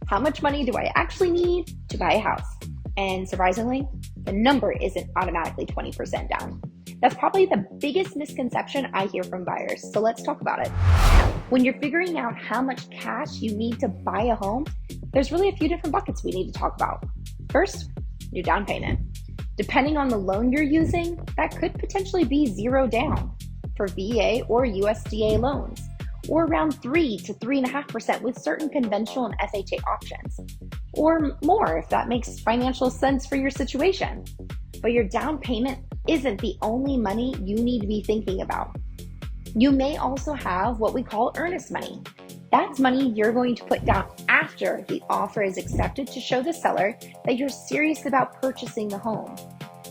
How much money do I actually need to buy a house? And surprisingly, the number isn't automatically 20% down. That's probably the biggest misconception I hear from buyers, so let's talk about it. When you're figuring out how much cash you need to buy a home, there's really a few different buckets we need to talk about. First, your down payment. Depending on the loan you're using, that could potentially be 0 down for VA or USDA loans, or around 3 to 3.5% with certain conventional and FHA options, or more if that makes financial sense for your situation. But your down payment isn't the only money you need to be thinking about. You may also have what we call earnest money. That's money you're going to put down after the offer is accepted to show the seller that you're serious about purchasing the home.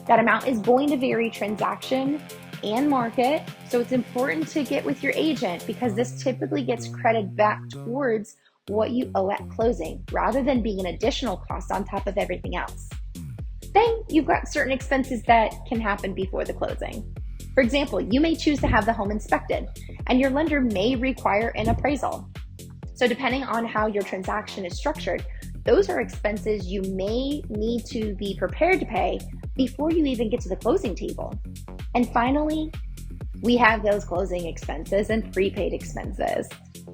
That amount is going to vary transaction and market, so it's important to get with your agent because this typically gets credited back towards what you owe at closing rather than being an additional cost on top of everything else. Then you've got certain expenses that can happen before the closing. For example, you may choose to have the home inspected and your lender may require an appraisal. So depending on how your transaction is structured, those are expenses you may need to be prepared to pay before you even get to the closing table. And finally, we have those closing expenses and prepaid expenses.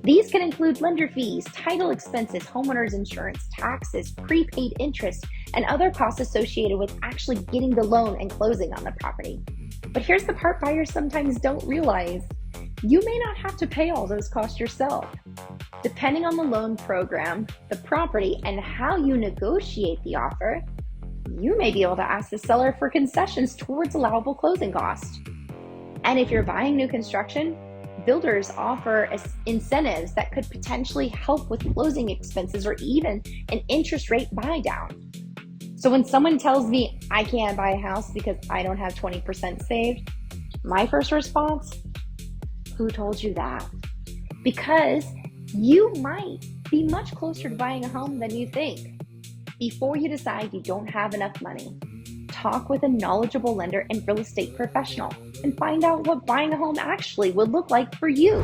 These can include lender fees, title expenses, homeowners insurance, taxes, prepaid interest, and other costs associated with actually getting the loan and closing on the property. But here's the part buyers sometimes don't realize. You may not have to pay all those costs yourself. Depending on the loan program, the property, and how you negotiate the offer, you may be able to ask the seller for concessions towards allowable closing costs. And if you're buying new construction, builders offer incentives that could potentially help with closing expenses or even an interest rate buy down. So when someone tells me I can't buy a house because I don't have 20% saved, my first response, who told you that? Because you might be much closer to buying a home than you think. Before you decide you don't have enough money, talk with a knowledgeable lender and real estate professional and find out what buying a home actually would look like for you.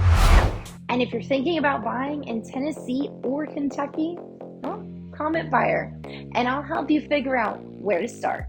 And if you're thinking about buying in Tennessee or Kentucky, well, comment buyer, and I'll help you figure out where to start.